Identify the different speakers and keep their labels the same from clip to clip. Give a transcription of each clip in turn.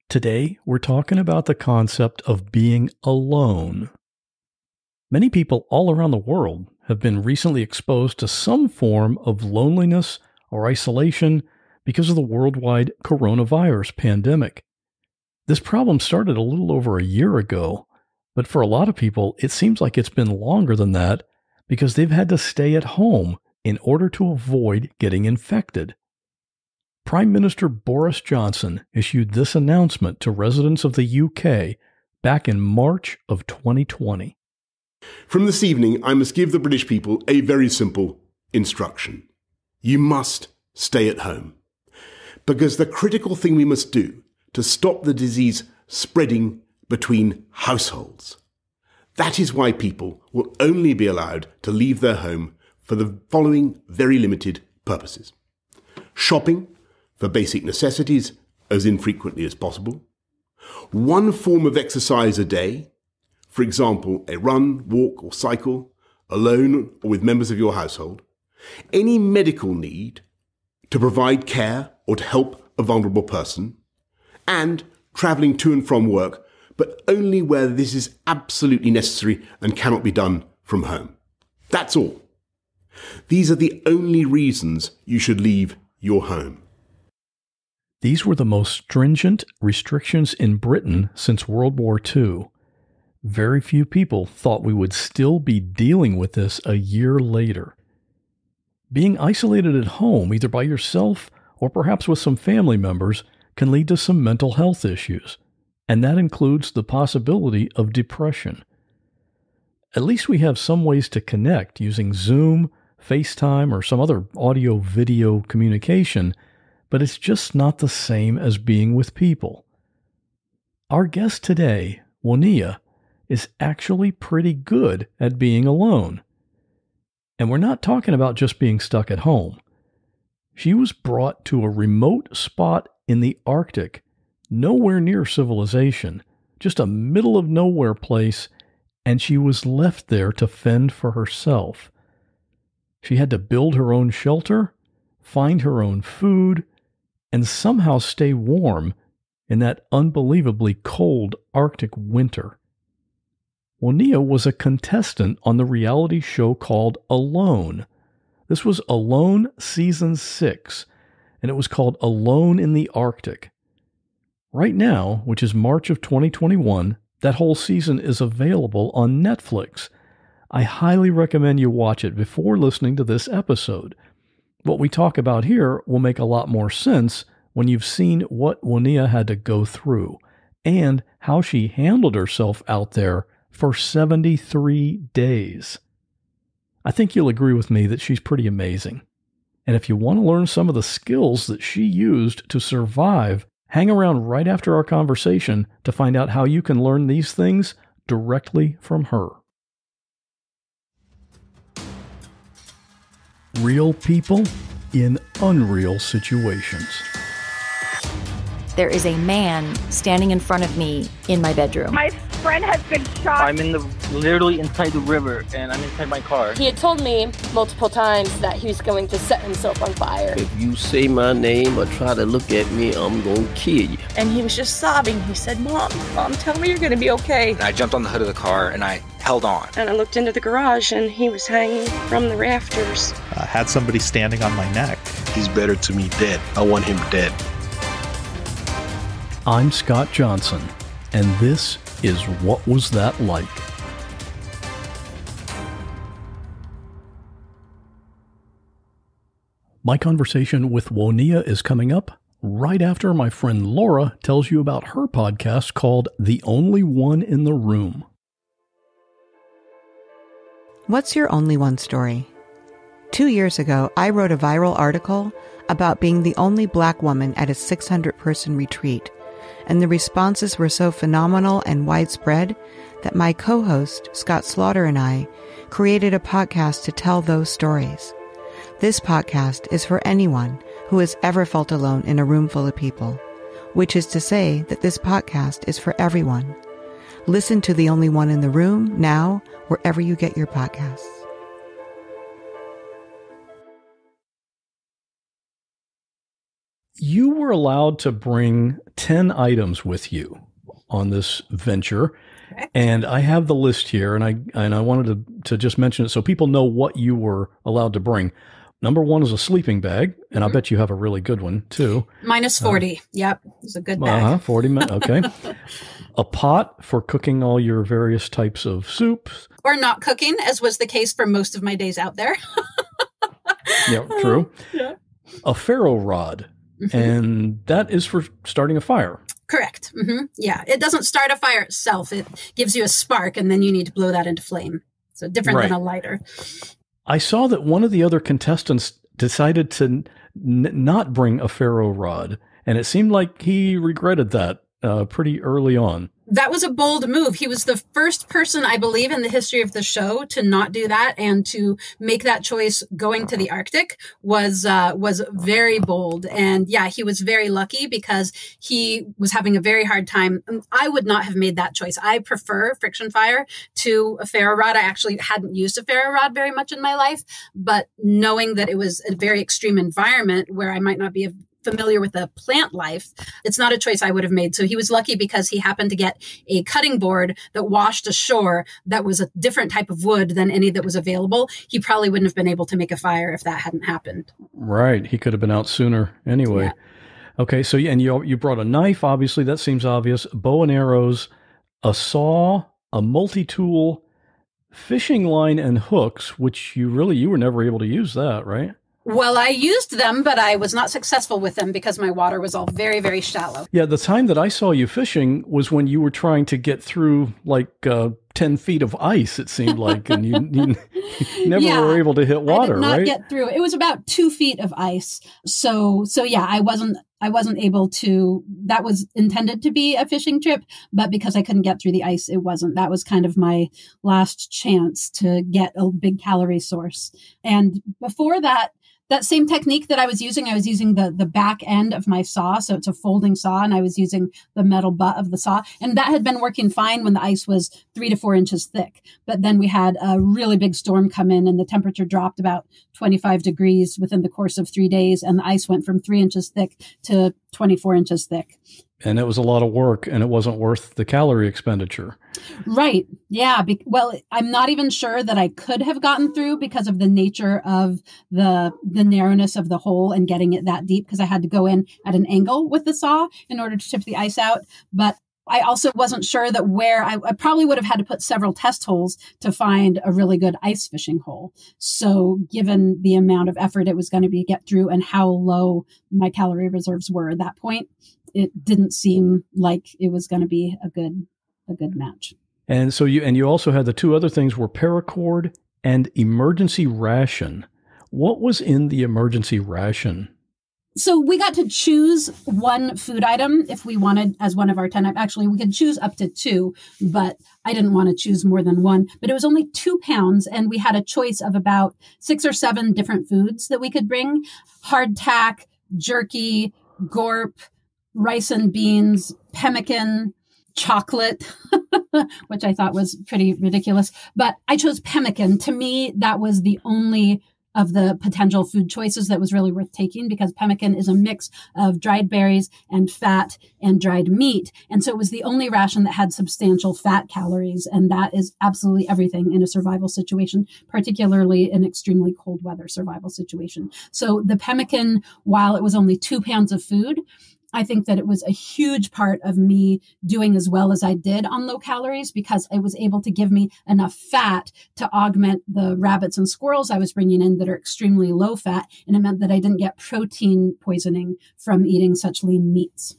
Speaker 1: Today, we're talking about the concept of being alone. Many people all around the world have been recently exposed to some form of loneliness or isolation because of the worldwide coronavirus pandemic. This problem started a little over a year ago, but for a lot of people, it seems like it's been longer than that because they've had to stay at home in order to avoid getting infected. Prime Minister Boris Johnson issued this announcement to residents of the UK back in March of 2020.
Speaker 2: From this evening, I must give the British people a very simple instruction. You must stay at home. Because the critical thing we must do to stop the disease spreading between households. That is why people will only be allowed to leave their home for the following very limited purposes. Shopping for basic necessities as infrequently as possible. One form of exercise a day, for example, a run, walk or cycle, alone or with members of your household. Any medical need to provide care or to help a vulnerable person. And travelling to and from work, but only where this is absolutely necessary and cannot be done from home. That's all. These are the only reasons you should leave your home.
Speaker 1: These were the most stringent restrictions in Britain since World War II. Very few people thought we would still be dealing with this a year later. Being isolated at home, either by yourself or perhaps with some family members, can lead to some mental health issues, and that includes the possibility of depression. At least we have some ways to connect using Zoom, FaceTime, or some other audio-video communication, but it's just not the same as being with people. Our guest today, Woniya, is actually pretty good at being alone. And we're not talking about just being stuck at home. She was brought to a remote spot in the Arctic, nowhere near civilization, just a middle-of-nowhere place, and she was left there to fend for herself. She had to build her own shelter, find her own food, and somehow stay warm in that unbelievably cold Arctic winter. Woniya was a contestant on the reality show called Alone. This was Alone Season 6, and it was called Alone in the Arctic. Right now, which is March of 2021, that whole season is available on Netflix. I highly recommend you watch it before listening to this episode. What we talk about here will make a lot more sense when you've seen what Woniya had to go through and how she handled herself out there for 73 days. I think you'll agree with me that she's pretty amazing. And if you want to learn some of the skills that she used to survive, hang around right after our conversation to find out how you can learn these things directly from her. Real people in unreal situations.
Speaker 3: There is a man standing in front of me in my bedroom.
Speaker 4: My friend has been shot.
Speaker 5: I'm literally inside the river, and I'm inside my car.
Speaker 6: He had told me multiple times that he was going to set himself on fire.
Speaker 7: If you say my name or try to look at me, I'm going to kill you.
Speaker 6: And he was just sobbing. He said, Mom, tell me you're going to be okay.
Speaker 8: And I jumped on the hood of the car, and I held on.
Speaker 6: And I looked into the garage, and he was hanging from the rafters.
Speaker 9: I had somebody standing on my neck.
Speaker 10: He's better to me dead. I want him dead.
Speaker 1: I'm Scott Johnson, and this is What Was That Like? My conversation with Woniya is coming up right after my friend Laura tells you about her podcast called The Only One in the Room.
Speaker 11: What's your only one story? 2 years ago, I wrote a viral article about being the only Black woman at a 600-person retreat, and the responses were so phenomenal and widespread that my co-host, Scott Slaughter, and I created a podcast to tell those stories. This podcast is for anyone who has ever felt alone in a room full of people, which is to say that this podcast is for everyone. Listen to The Only One in the Room now, wherever you get your podcasts.
Speaker 1: You were allowed to bring 10 items with you on this venture.
Speaker 12: Correct.
Speaker 1: And I have the list here, and I wanted to just mention it so people know what you were allowed to bring. Number one is a sleeping bag, and I bet you have a really good one, too.
Speaker 12: Minus 40. Yep. It's a good bag.
Speaker 1: 40 minutes. Okay. A pot for cooking all your various types of soups.
Speaker 12: Or not cooking, as was the case for most of my days out there.
Speaker 1: Yeah, true.
Speaker 12: Yeah.
Speaker 1: A pharaoh rod, and that is for starting a fire.
Speaker 12: Correct. Yeah. It doesn't start a fire itself. It gives you a spark, and then you need to blow that into flame. So different than a lighter.
Speaker 1: I saw that one of the other contestants decided to not bring a pharaoh rod, and it seemed like he regretted that pretty early on.
Speaker 12: That was a bold move. He was the first person, I believe, in the history of the show to not do that, and to make that choice going to the Arctic was very bold. And yeah, he was very lucky because he was having a very hard time. I would not have made that choice. I prefer friction fire to a pharaoh rod. I actually hadn't used a pharaoh rod very much in my life, but knowing that it was a very extreme environment where I might not be familiar with the plant life, it's not a choice I would have made. So he was lucky because he happened to get a cutting board that washed ashore that was a different type of wood than any that was available. He probably wouldn't have been able to make a fire if that hadn't happened.
Speaker 1: Right. He could have been out sooner anyway.
Speaker 12: Yeah.
Speaker 1: Okay. So, and you brought a knife, obviously. That seems obvious. Bow and arrows, a saw, a multi-tool, fishing line, and hooks, which you were never able to use that, right?
Speaker 12: Well, I used them, but I was not successful with them because my water was all very, very shallow.
Speaker 1: Yeah, the time that I saw you fishing was when you were trying to get through like 10 feet of ice, it seemed like, and you never were able to hit water,
Speaker 12: I did not
Speaker 1: right?
Speaker 12: get through. It was about 2 feet of ice. So yeah, I wasn't able to. That was intended to be a fishing trip, but because I couldn't get through the ice, it wasn't. That was kind of my last chance to get a big calorie source. And before that same technique that I was using the back end of my saw. So it's a folding saw, and I was using the metal butt of the saw. And that had been working fine when the ice was 3 to 4 inches thick. But then we had a really big storm come in, and the temperature dropped about 25 degrees within the course of 3 days. And the ice went from 3 inches thick to 24 inches thick.
Speaker 1: And it was a lot of work, and it wasn't worth the calorie expenditure. Right.
Speaker 12: Yeah. Well, I'm not even sure that I could have gotten through because of the nature of the narrowness of the hole and getting it that deep, because I had to go in at an angle with the saw in order to tip the ice out. But I also wasn't sure that where I probably would have had to put several test holes to find a really good ice fishing hole. So given the amount of effort it was going to be get through and how low my calorie reserves were at that point, it didn't seem like it was going to be a good match.
Speaker 1: And so you also had the two other things were paracord and emergency ration. What was in the emergency ration?
Speaker 12: So we got to choose one food item if we wanted as one of our 10. Actually, we could choose up to 2, but I didn't want to choose more than 1. But it was only 2 pounds, and we had a choice of about 6 or 7 different foods that we could bring. Hardtack, jerky, gorp, rice and beans, pemmican, chocolate, which I thought was pretty ridiculous. But I chose pemmican. To me, that was the only of the potential food choices that was really worth taking, because pemmican is a mix of dried berries and fat and dried meat. And so it was the only ration that had substantial fat calories. And that is absolutely everything in a survival situation, particularly an extremely cold weather survival situation. So the pemmican, while it was only 2 pounds of food, I think that it was a huge part of me doing as well as I did on low calories, because it was able to give me enough fat to augment the rabbits and squirrels I was bringing in that are extremely low fat. And it meant that I didn't get protein poisoning from eating such lean meats.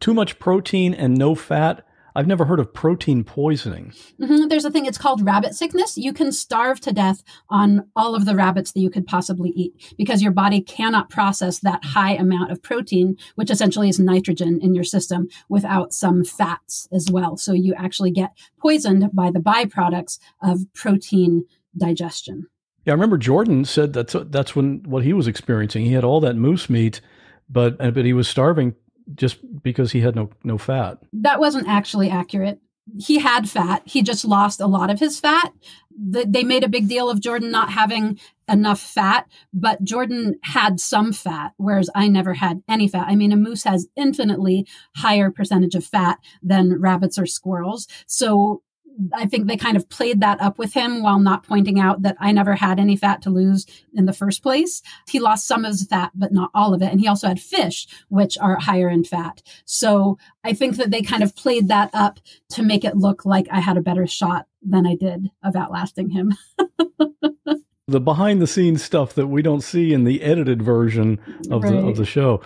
Speaker 1: Too much protein and no fat. I've never heard of protein poisoning.
Speaker 12: There's a thing, it's called rabbit sickness. You can starve to death on all of the rabbits that you could possibly eat, because your body cannot process that high amount of protein, which essentially is nitrogen in your system, without some fats as well. So you actually get poisoned by the byproducts of protein digestion.
Speaker 1: Yeah, I remember Jordan said that's what he was experiencing. He had all that moose meat, but he was starving just because he had no fat.
Speaker 12: That wasn't actually accurate. he had fat. He just lost a lot of his fat. They made a big deal of Jordan not having enough fat, but Jordan had some fat, whereas I never had any fat. I mean, a moose has infinitely higher percentage of fat than rabbits or squirrels. So I think they kind of played that up with him while not pointing out that I never had any fat to lose in the first place. He lost some of his fat, but not all of it. And he also had fish, which are higher in fat. So I think that they kind of played that up to make it look like I had a better shot than I did of outlasting him.
Speaker 1: The behind the scenes stuff that we don't see in the edited version of the show.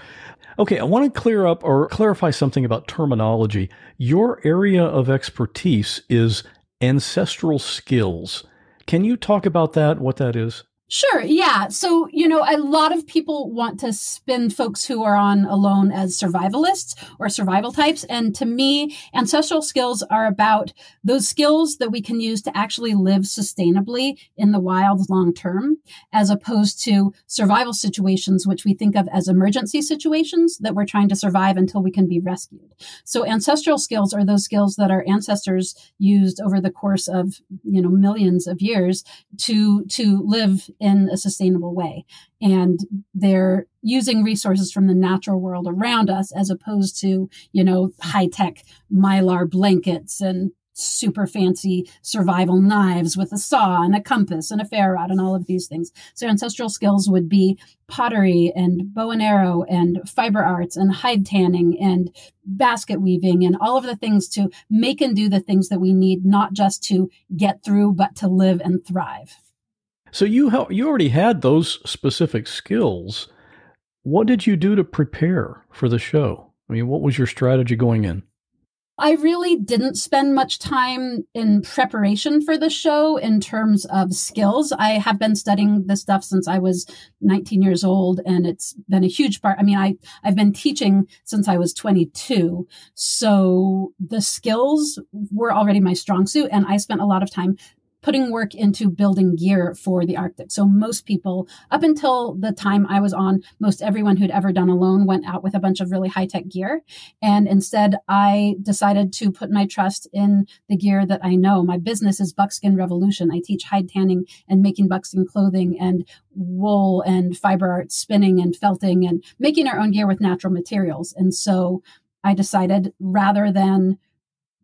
Speaker 1: Okay, I want to clear up or clarify something about terminology. Your area of expertise is ancestral skills. Can you talk about that, what that is?
Speaker 12: Sure. Yeah. So, a lot of people want to spin folks who are on Alone as survivalists or survival types. And to me, ancestral skills are about those skills that we can use to actually live sustainably in the wild long term, as opposed to survival situations, which we think of as emergency situations that we're trying to survive until we can be rescued. So ancestral skills are those skills that our ancestors used over the course of, millions of years to live in a sustainable way. And they're using resources from the natural world around us as opposed to, high-tech Mylar blankets and super fancy survival knives with a saw and a compass and a ferro rod and all of these things. So ancestral skills would be pottery and bow and arrow and fiber arts and hide tanning and basket weaving and all of the things to make and do the things that we need, not just to get through, but to live and thrive.
Speaker 1: So you already had those specific skills. What did you do to prepare for the show? I mean, what was your strategy going in?
Speaker 12: I really didn't spend much time in preparation for the show in terms of skills. I have been studying this stuff since I was 19 years old, and it's been a huge part. I mean, I've been teaching since I was 22. So the skills were already my strong suit, and I spent a lot of time putting work into building gear for the Arctic. So most people, up until the time I was on, most everyone who'd ever done Alone went out with a bunch of really high-tech gear. And instead, I decided to put my trust in the gear that I know. My business is Buckskin Revolution. I teach hide tanning and making buckskin clothing and wool and fiber art spinning and felting and making our own gear with natural materials. And so I decided, rather than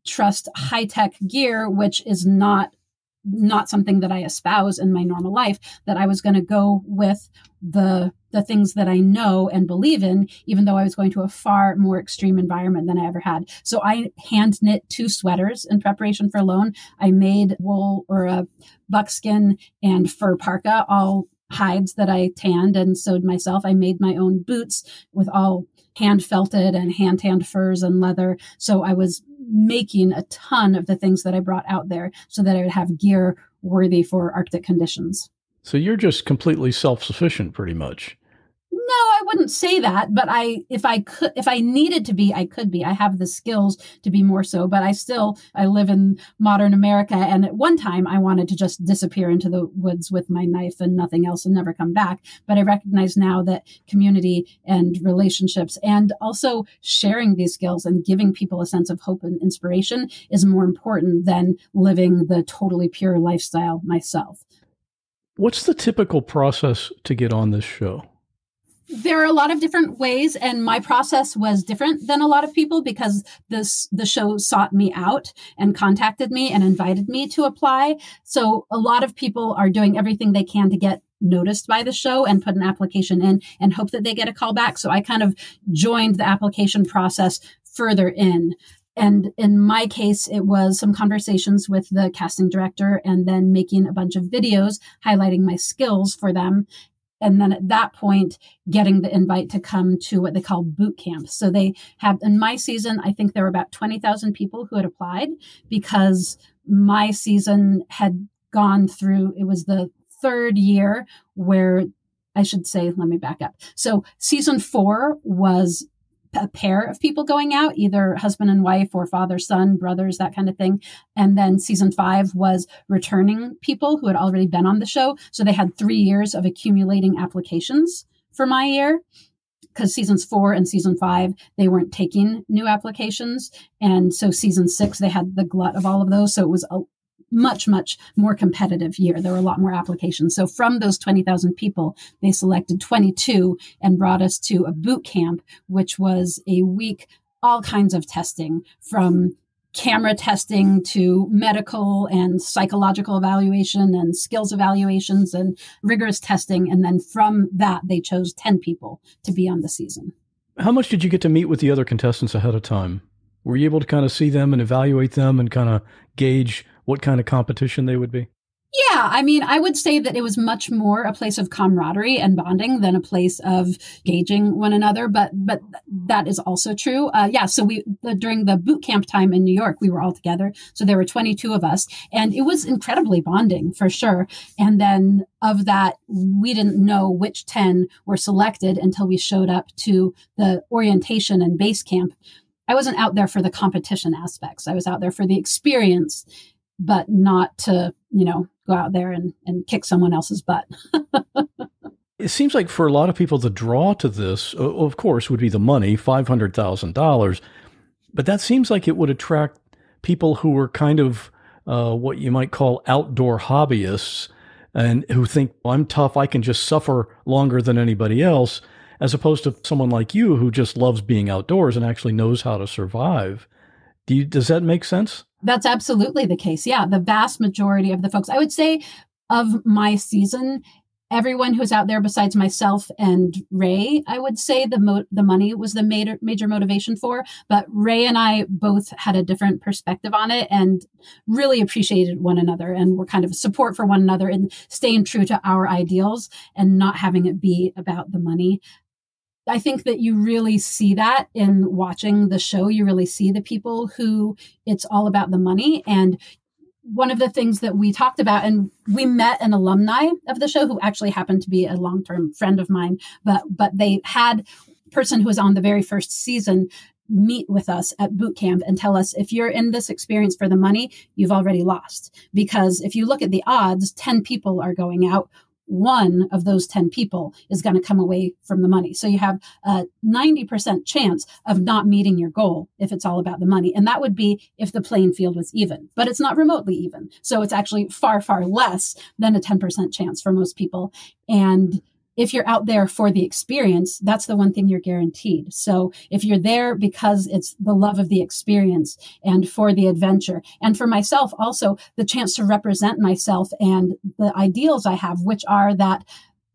Speaker 12: trust high-tech gear, which is not something that I espouse in my normal life, that I was going to go with the things that I know and believe in, even though I was going to a far more extreme environment than I ever had. So I hand knit 2 sweaters in preparation for Alone. I made wool or a buckskin and fur parka, all hides that I tanned and sewed myself. I made my own boots with all hand felted and hand tanned furs and leather. So I was making a ton of the things that I brought out there so that I would have gear worthy for Arctic conditions.
Speaker 1: So you're just completely self-sufficient pretty much.
Speaker 12: No, I wouldn't say that, but if I needed to be, I could be. I have the skills to be more so, but I live in modern America. And at one time I wanted to just disappear into the woods with my knife and nothing else and never come back. But I recognize now that community and relationships and also sharing these skills and giving people a sense of hope and inspiration is more important than living the totally pure lifestyle myself.
Speaker 1: What's the typical process to get on this show?
Speaker 12: There are a lot of different ways, and my process was different than a lot of people because the show sought me out and contacted me and invited me to apply. So a lot of people are doing everything they can to get noticed by the show and put an application in and hope that they get a call back. So I kind of joined the application process further in. And in my case, it was some conversations with the casting director and then making a bunch of videos highlighting my skills for them. And then at that point, getting the invite to come to what they call boot camp. So they have, in my season, I think there were about 20,000 people who had applied because my season had gone through, it was the 3rd year where I should say, let me back up. So season 4 was a pair of people going out, either husband and wife or father, son, brothers, that kind of thing. And then season 5 was returning people who had already been on the show. So they had 3 years of accumulating applications for my year. because seasons 4 and season 5, they weren't taking new applications. And so season 6, they had the glut of all of those. So it was a much, much more competitive year. There were a lot more applications. So from those 20,000 people, they selected 22 and brought us to a boot camp, which was a week, all kinds of testing, from camera testing to medical and psychological evaluation and skills evaluations and rigorous testing. And then from that, they chose 10 people to be on the season.
Speaker 1: How much did you get to meet with the other contestants ahead of time? Were you able to kind of see them and evaluate them and kind of gauge what kind of competition they would be?
Speaker 12: Yeah, I mean, I would say that it was much more a place of camaraderie and bonding than a place of gauging one another. But that is also true. So we during the boot camp time in New York, we were all together. So there were 22 of us, and it was incredibly bonding for sure. And then of that, we didn't know which 10 were selected until we showed up to the orientation and base camp. I wasn't out there for the competition aspects. I was out there for the experience, but not to, go out there and kick someone else's butt.
Speaker 1: It seems like for a lot of people, the draw to this, of course, would be the money, $500,000. But that seems like it would attract people who were kind of what you might call outdoor hobbyists and who think, well, I'm tough, I can just suffer longer than anybody else, as opposed to someone like you who just loves being outdoors and actually knows how to survive. Does that make sense?
Speaker 12: That's absolutely the case. Yeah. The vast majority of the folks, I would say, of my season, everyone who's out there besides myself and Ray, I would say the money was the major motivation for. But Ray and I both had a different perspective on it and really appreciated one another and were kind of support for one another and staying true to our ideals and not having it be about the money. I think that you really see that in watching the show. You really see the people who it's all about the money. And one of the things that we talked about, and we met an alumni of the show who actually happened to be a long-term friend of mine, but they had a person who was on the very first season meet with us at boot camp and tell us, if you're in this experience for the money, you've already lost. Because if you look at the odds, 10 people are going out. One of those 10 people is going to come away from the money. So you have a 90% chance of not meeting your goal if it's all about the money. And that would be if the playing field was even, but it's not remotely even. So it's actually far, far less than a 10% chance for most people. And if you're out there for the experience, that's the one thing you're guaranteed. So if you're there because it's the love of the experience and for the adventure, and for myself also the chance to represent myself and the ideals I have, which are that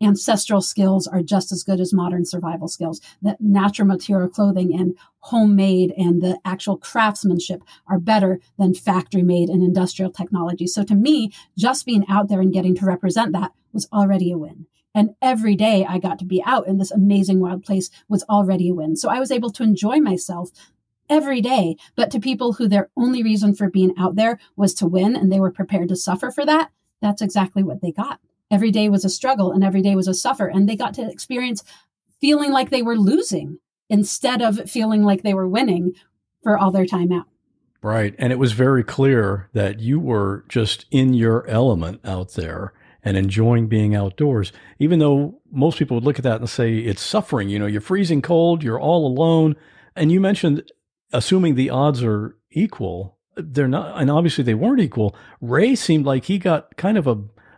Speaker 12: ancestral skills are just as good as modern survival skills, that natural material clothing and homemade and the actual craftsmanship are better than factory made and industrial technology. So to me, just being out there and getting to represent that was already a win. And every day I got to be out in this amazing wild place was already a win. So I was able to enjoy myself every day. But to people who their only reason for being out there was to win and they were prepared to suffer for that, that's exactly what they got. Every day was a struggle and every day was a suffer. And they got to experience feeling like they were losing instead of feeling like they were winning for all their time out.
Speaker 1: Right. And it was very clear that you were just in your element out there and enjoying being outdoors, even though most people would look at that and say it's suffering. You're freezing cold, you're all alone. And you mentioned, assuming the odds are equal, they're not, and obviously they weren't equal. Ray seemed like he got kind of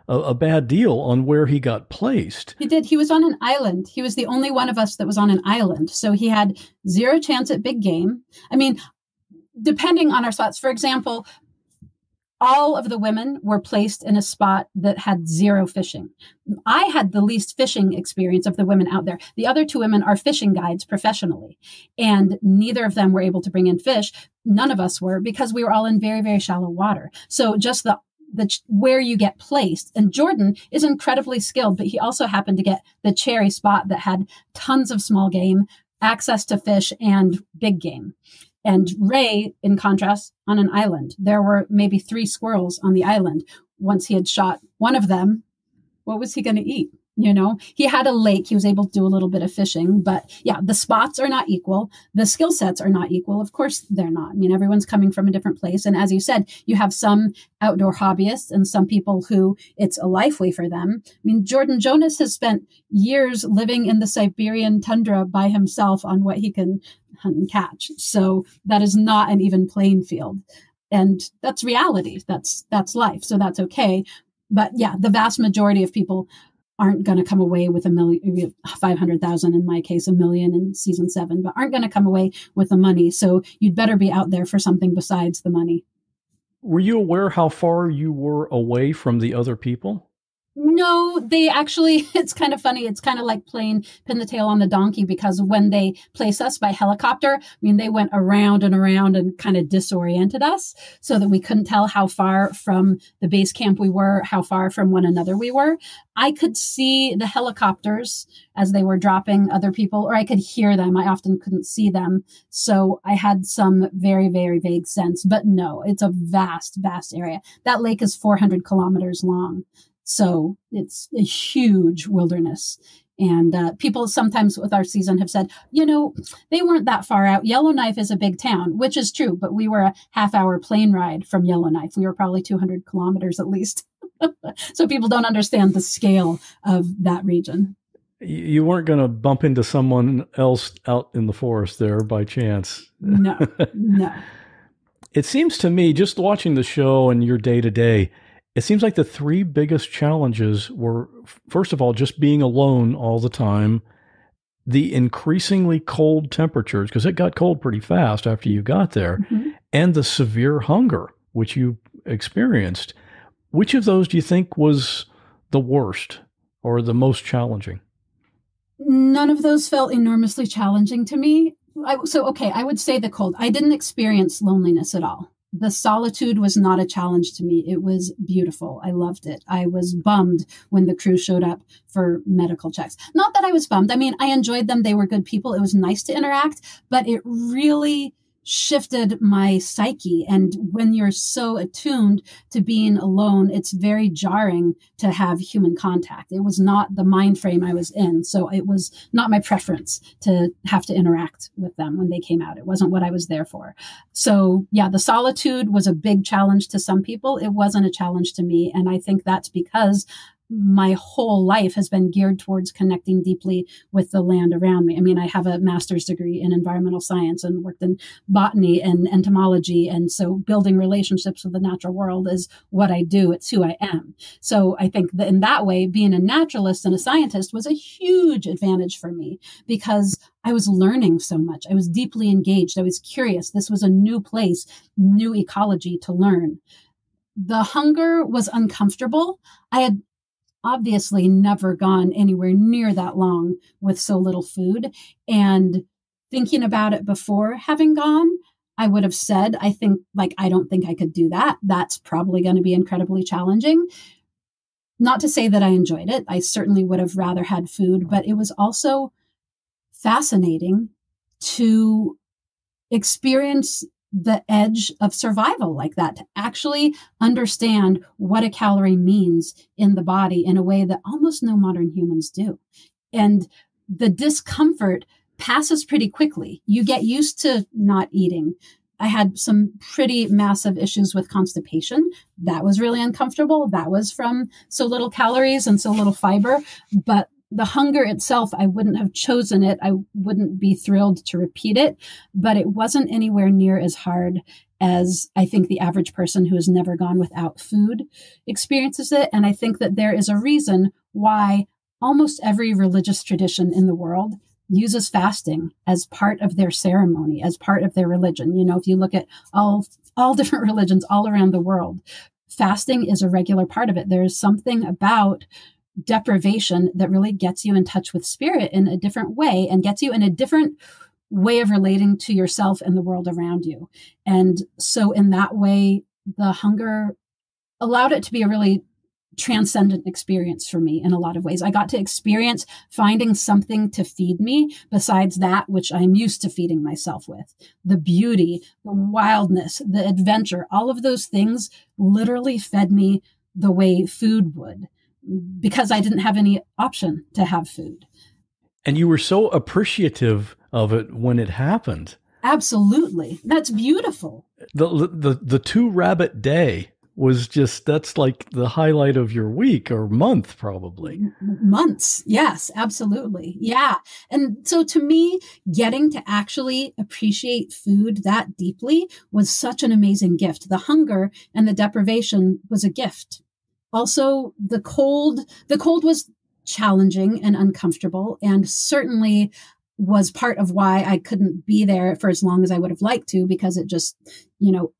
Speaker 1: a bad deal on where he got placed.
Speaker 12: He did. He was on an island. He was the only one of us that was on an island. So he had zero chance at big game. I mean, depending on our spots, for example, all of the women were placed in a spot that had zero fishing. I had the least fishing experience of the women out there. The other 2 women are fishing guides professionally, and neither of them were able to bring in fish. None of us were, because we were all in very, very shallow water. So just the where you get placed. And Jordan is incredibly skilled, but he also happened to get the cherry spot that had tons of small game, access to fish, and big game. And Ray, in contrast, on an island, there were maybe 3 squirrels on the island. Once he had shot one of them, what was he going to eat? He had a lake. He was able to do a little bit of fishing, but yeah, the spots are not equal. The skill sets are not equal. Of course they're not. I mean, everyone's coming from a different place. And as you said, you have some outdoor hobbyists and some people who it's a life way for them. I mean, Jordan Jonas has spent years living in the Siberian tundra by himself on what he can hunt and catch. So that is not an even playing field. And that's reality. That's life. So that's okay. But yeah, the vast majority of people aren't going to come away with 500,000 in my case, 1 million in season 7, but aren't going to come away with the money. So you'd better be out there for something besides the money.
Speaker 1: Were you aware how far you were away from the other people?
Speaker 12: No, they actually, it's kind of funny. It's kind of like playing pin the tail on the donkey, because when they place us by helicopter, I mean, they went around and around and kind of disoriented us so that we couldn't tell how far from the base camp we were, how far from one another we were. I could see the helicopters as they were dropping other people, or I could hear them. I often couldn't see them. So I had some very, very vague sense, but no, it's a vast, vast area. That lake is 400 kilometers long. So it's a huge wilderness. And people sometimes with our season have said, they weren't that far out. Yellowknife is a big town, which is true, but we were a half-hour plane ride from Yellowknife. We were probably 200 kilometers at least. So people don't understand the scale of that region.
Speaker 1: You weren't going to bump into someone else out in the forest there by chance.
Speaker 12: No.
Speaker 1: It seems to me, just watching the show and your day-to-day, it seems like the 3 biggest challenges were, first of all, just being alone all the time, the increasingly cold temperatures, because it got cold pretty fast after you got there, and the severe hunger, which you experienced. Which of those do you think was the worst or the most challenging?
Speaker 12: None of those felt enormously challenging to me. I would say the cold. I didn't experience loneliness at all. The solitude was not a challenge to me. It was beautiful. I loved it. I was bummed when the crew showed up for medical checks. Not that I was bummed. I mean, I enjoyed them. They were good people. It was nice to interact, but it really shifted my psyche. And when you're so attuned to being alone, it's very jarring to have human contact. It was not the mind frame I was in. So it was not my preference to have to interact with them when they came out. It wasn't what I was there for. So yeah, the solitude was a big challenge to some people. It wasn't a challenge to me. And I think that's because my whole life has been geared towards connecting deeply with the land around me. I mean, I have a master's degree in environmental science and worked in botany and entomology. And so building relationships with the natural world is what I do. It's who I am. So I think that in that way, being a naturalist and a scientist was a huge advantage for me because I was learning so much. I was deeply engaged. I was curious. This was a new place, new ecology to learn. The hunger was uncomfortable. I had obviously never gone anywhere near that long with so little food. And thinking about it before having gone, I would have said, I don't think I could do that. That's probably going to be incredibly challenging. Not to say that I enjoyed it. I certainly would have rather had food, but it was also fascinating to experience the edge of survival like that, to actually understand what a calorie means in the body in a way that almost no modern humans do. And the discomfort passes pretty quickly. You get used to not eating. I had some pretty massive issues with constipation. That was really uncomfortable. That was from so little calories and so little fiber. But the hunger itself, I wouldn't have chosen it. I wouldn't be thrilled to repeat it, but it wasn't anywhere near as hard as I think the average person who has never gone without food experiences it. And I think that there is a reason why almost every religious tradition in the world uses fasting as part of their ceremony, as part of their religion. If you look at all different religions all around the world, fasting is a regular part of it. There is something about deprivation that really gets you in touch with spirit in a different way and gets you in a different way of relating to yourself and the world around you. And so in that way, the hunger allowed it to be a really transcendent experience for me in a lot of ways. I got to experience finding something to feed me besides that which I'm used to feeding myself with. The beauty, the wildness, the adventure, all of those things literally fed me the way food would. because I didn't have any option to have food.
Speaker 1: And you were so appreciative of it when it happened.
Speaker 12: Absolutely. That's beautiful.
Speaker 1: The 2-rabbit day was just, that's like the highlight of your week or month, probably.
Speaker 12: Months. Yes, absolutely. Yeah. And so to me, getting to actually appreciate food that deeply was such an amazing gift. The hunger and the deprivation was a gift. Also, the cold was challenging and uncomfortable, and certainly was part of why I couldn't be there for as long as I would have liked to, because it just,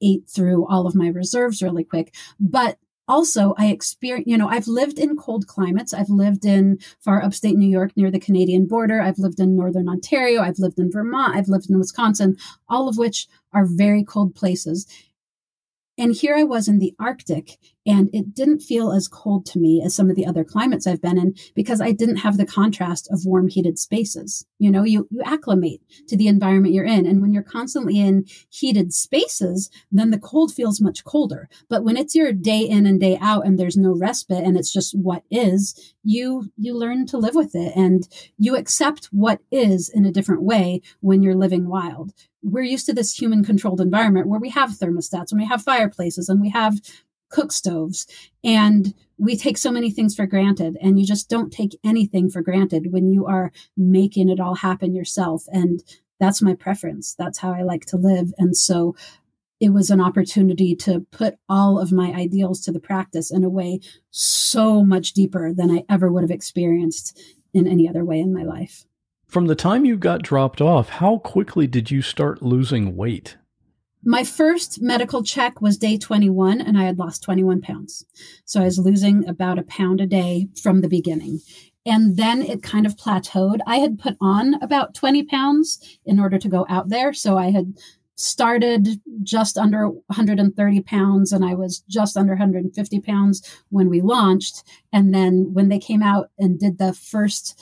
Speaker 12: ate through all of my reserves really quick. But also I experienced, I've lived in cold climates. I've lived in far upstate New York near the Canadian border. I've lived in Northern Ontario. I've lived in Vermont. I've lived in Wisconsin, all of which are very cold places. And here I was in the Arctic, and it didn't feel as cold to me as some of the other climates I've been in, because I didn't have the contrast of warm, heated spaces. You acclimate to the environment you're in. And when you're constantly in heated spaces, then the cold feels much colder. But when it's your day in and day out and there's no respite and it's just what is, you learn to live with it, and you accept what is in a different way when you're living wild. We're used to this human controlled environment where we have thermostats and we have fireplaces and we have cook stoves, and we take so many things for granted, and you just don't take anything for granted when you are making it all happen yourself. And that's my preference. That's how I like to live. And so it was an opportunity to put all of my ideals to the practice in a way so much deeper than I ever would have experienced in any other way in my life.
Speaker 1: From the time you got dropped off, how quickly did you start losing weight?
Speaker 12: My first medical check was day 21, and I had lost 21 pounds. So I was losing about a pound a day from the beginning. And then it kind of plateaued. I had put on about 20 pounds in order to go out there. So I had started just under 130 pounds, and I was just under 150 pounds when we launched. And then when they came out and did the first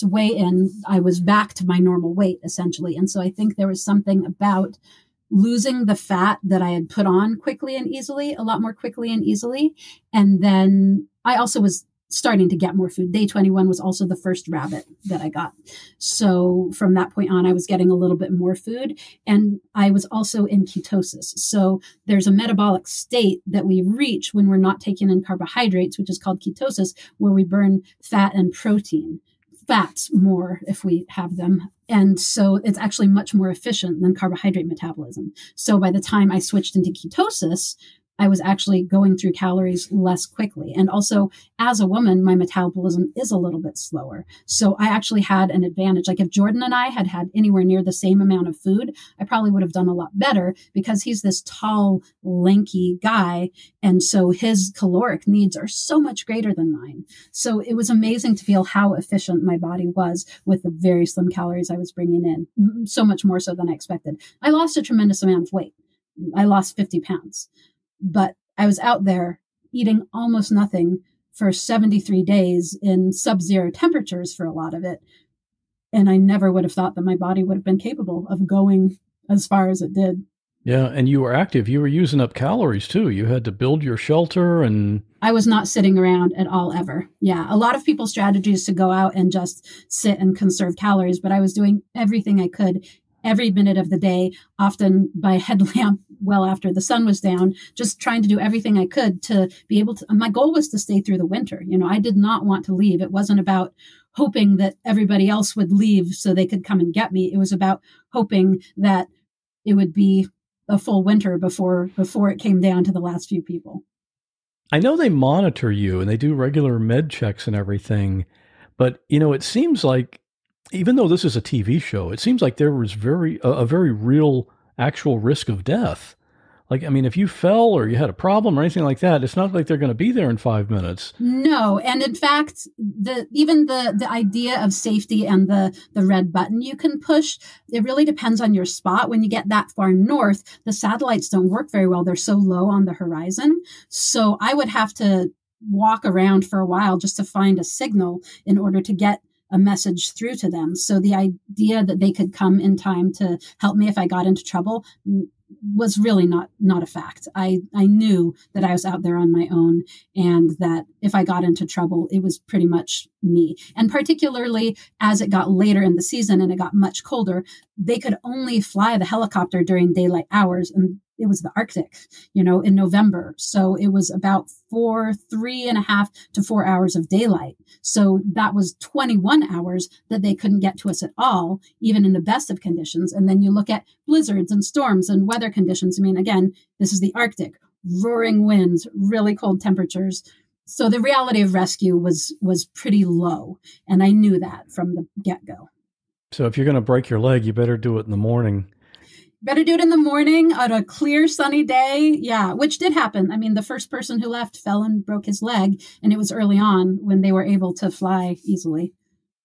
Speaker 12: weigh-in, I was back to my normal weight, essentially. And so I think there was something about losing the fat that I had put on quickly and easily, a lot more quickly and easily. And then I also was starting to get more food. Day 21 was also the first rabbit that I got. So from that point on, I was getting a little bit more food, and I was also in ketosis. So there's a metabolic state that we reach when we're not taking in carbohydrates, which is called ketosis, where we burn fat and protein. Fats more if we have them. And so it's actually much more efficient than carbohydrate metabolism. So by the time I switched into ketosis, I was actually going through calories less quickly. And also, as a woman, my metabolism is a little bit slower. So I actually had an advantage. Like if Jordan and I had had anywhere near the same amount of food, I probably would have done a lot better, because he's this tall, lanky guy. And so his caloric needs are so much greater than mine. So it was amazing to feel how efficient my body was with the very slim calories I was bringing in, so much more so than I expected. I lost a tremendous amount of weight. I lost 50 pounds. But I was out there eating almost nothing for 73 days in sub-zero temperatures for a lot of it. And I never would have thought that my body would have been capable of going as far as it did.
Speaker 1: Yeah, and you were active. You were using up calories too. You had to build your shelter, and
Speaker 12: I was not sitting around at all ever. Yeah, a lot of people's strategy is to go out and just sit and conserve calories, but I was doing everything I could every minute of the day, often by headlamp well after the sun was down, just trying to do everything I could to be able to. My goal was to stay through the winter. I did not want to leave. It wasn't about hoping that everybody else would leave so they could come and get me. It was about hoping that it would be a full winter before it came down to the last few people.
Speaker 1: I know they monitor you and they do regular med checks and everything, but it seems like, even though this is a TV show, it seems like there was a very real actual risk of death. Like, I mean, if you fell or you had a problem or anything like that, it's not like they're going to be there in 5 minutes.
Speaker 12: No. And in fact, the idea of safety and the red button you can push, it really depends on your spot. When you get that far north, the satellites don't work very well. They're so low on the horizon. So I would have to walk around for a while just to find a signal in order to get a message through to them. So the idea that they could come in time to help me if I got into trouble, was really not a fact. I knew that I was out there on my own, and that if I got into trouble, it was pretty much me. And particularly as it got later in the season and it got much colder, they could only fly the helicopter during daylight hours, and it was the Arctic, in November. So it was about 3.5 to 4 hours of daylight. So that was 21 hours that they couldn't get to us at all, even in the best of conditions. And then you look at blizzards and storms and weather conditions. I mean, again, this is the Arctic, roaring winds, really cold temperatures. So the reality of rescue was pretty low. And I knew that from the get-go.
Speaker 1: So if you're going to break your leg, you better do it in the morning.
Speaker 12: Better do it in the morning on a clear, sunny day. Yeah, which did happen. I mean, the first person who left fell and broke his leg, and it was early on when they were able to fly easily.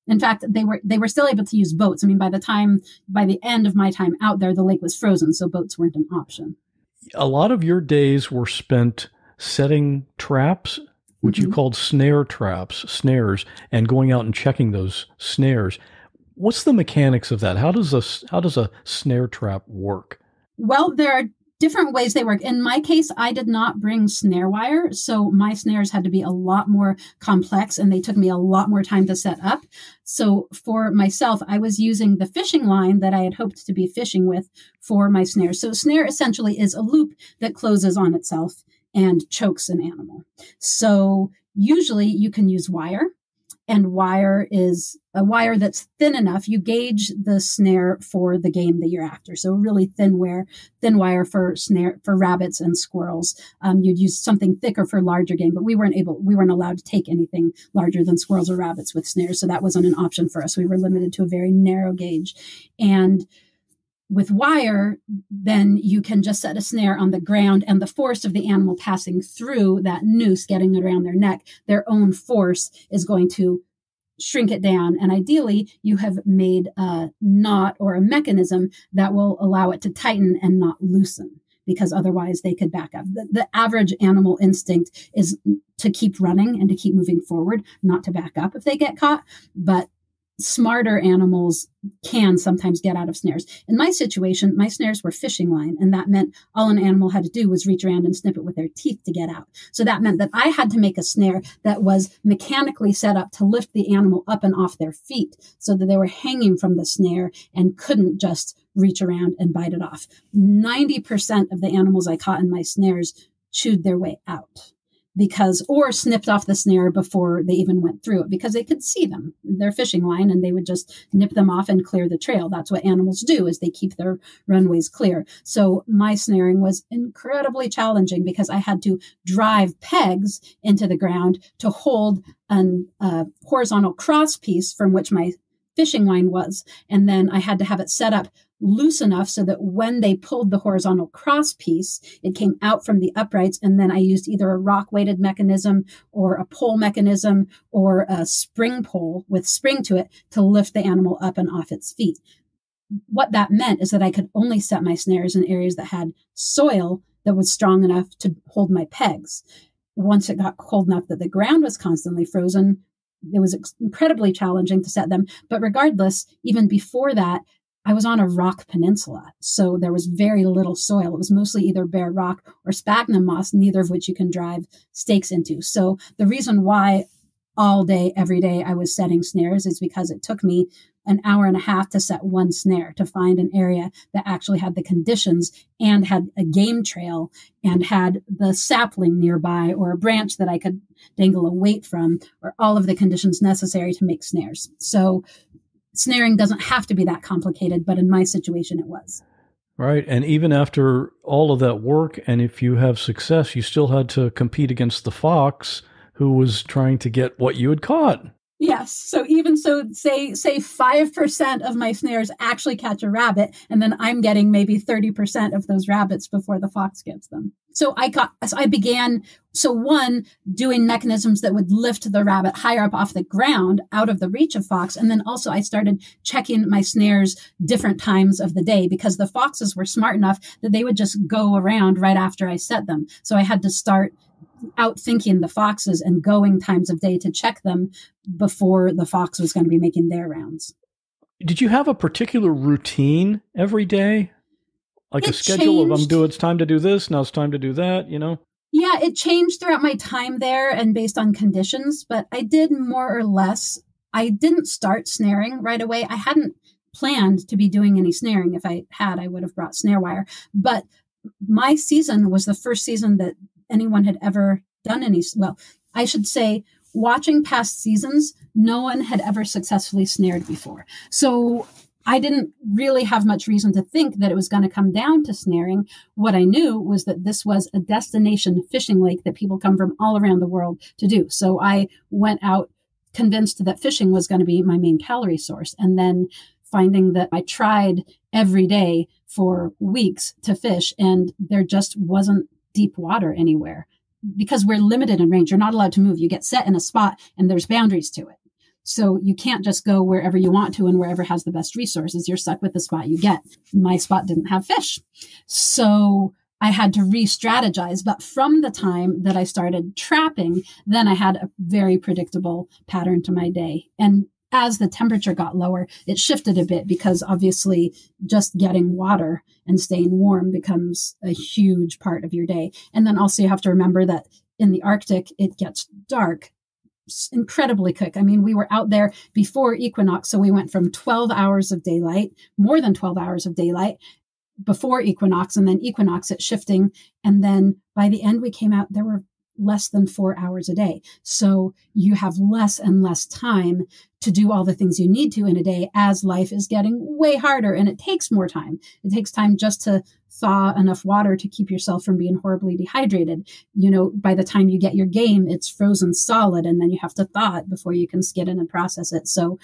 Speaker 12: In fact, they were still able to use boats. I mean, by the end of my time out there, the lake was frozen, so boats weren't an option.
Speaker 1: A lot of your days were spent setting traps, which you called snares, and going out and checking those snares. What's the mechanics of that? How does a snare trap work?
Speaker 12: Well, there are different ways they work. In my case, I did not bring snare wire, so my snares had to be a lot more complex, and they took me a lot more time to set up. So for myself, I was using the fishing line that I had hoped to be fishing with for my snare. So snare essentially is a loop that closes on itself and chokes an animal. So usually you can use wire. And wire is a wire that's thin enough. You gauge the snare for the game that you're after. So really thin wire for rabbits and squirrels. You'd use something thicker for larger game, but we weren't allowed to take anything larger than squirrels or rabbits with snares. So that wasn't an option for us. We were limited to a very narrow gauge. And with wire, then you can just set a snare on the ground, and the force of the animal passing through that noose, getting around their neck, their own force is going to shrink it down. And ideally, you have made a knot or a mechanism that will allow it to tighten and not loosen, because otherwise they could back up. The average animal instinct is to keep running and to keep moving forward, not to back up if they get caught. But smarter animals can sometimes get out of snares. In my situation, my snares were fishing line, and that meant all an animal had to do was reach around and snip it with their teeth to get out. So that meant that I had to make a snare that was mechanically set up to lift the animal up and off their feet so that they were hanging from the snare and couldn't just reach around and bite it off. 90% of the animals I caught in my snares chewed their way out. Or snipped off the snare before they even went through it, because they could see them, their fishing line, and they would just nip them off and clear the trail. That's what animals do, is they keep their runways clear. So my snaring was incredibly challenging because I had to drive pegs into the ground to hold a horizontal cross piece from which my fishing line was. And then I had to have it set up loose enough so that when they pulled the horizontal cross piece, it came out from the uprights. And then I used either a rock weighted mechanism or a pole mechanism or a spring pole with spring to it to lift the animal up and off its feet. What that meant is that I could only set my snares in areas that had soil that was strong enough to hold my pegs. Once it got cold enough that the ground was constantly frozen, it was incredibly challenging to set them. But regardless, even before that, I was on a rock peninsula, so there was very little soil. It was mostly either bare rock or sphagnum moss, neither of which you can drive stakes into. So the reason why all day, every day I was setting snares is because it took me an hour and a half to set one snare, to find an area that actually had the conditions and had a game trail and had the sapling nearby or a branch that I could dangle a weight from, or all of the conditions necessary to make snares. So snaring doesn't have to be that complicated, but in my situation, it was.
Speaker 1: Right. And even after all of that work, and if you have success, you still had to compete against the fox who was trying to get what you had caught.
Speaker 12: Yes. So even so, say 5% of my snares actually catch a rabbit, and then I'm getting maybe 30% of those rabbits before the fox gets them. So I began doing mechanisms that would lift the rabbit higher up off the ground, out of the reach of fox. And then also I started checking my snares different times of the day, because the foxes were smart enough that they would just go around right after I set them. So I had to start outthinking the foxes and going times of day to check them before the fox was going to be making their rounds.
Speaker 1: Did you have a particular routine every day? like a schedule of it's time to do this, now it's time to do that,
Speaker 12: Yeah, it changed throughout my time there and based on conditions, but I did more or less. I didn't start snaring right away. I hadn't planned to be doing any snaring. If I had, I would have brought snare wire. But my season was the first season that anyone had ever done I should say, watching past seasons, no one had ever successfully snared before. So I didn't really have much reason to think that it was going to come down to snaring. What I knew was that this was a destination fishing lake that people come from all around the world to do. So I went out convinced that fishing was going to be my main calorie source. And then finding that I tried every day for weeks to fish and there just wasn't deep water anywhere because we're limited in range. You're not allowed to move. You get set in a spot and there's boundaries to it. So you can't just go wherever you want to and wherever has the best resources. You're stuck with the spot you get. My spot didn't have fish. So I had to re-strategize. But from the time that I started trapping, then I had a very predictable pattern to my day. And as the temperature got lower, it shifted a bit because obviously just getting water and staying warm becomes a huge part of your day. And then also you have to remember that in the Arctic, it gets dark incredibly quick. I mean, we were out there before equinox, so we went from 12 hours of daylight, more than 12 hours of daylight before equinox, and then equinox it's shifting. And then by the end we came out, there were less than 4 hours a day. So you have less and less time to do all the things you need to in a day as life is getting way harder and it takes more time. It takes time just to thaw enough water to keep yourself from being horribly dehydrated. By the time you get your game, it's frozen solid and then you have to thaw it before you can skid in and process it. So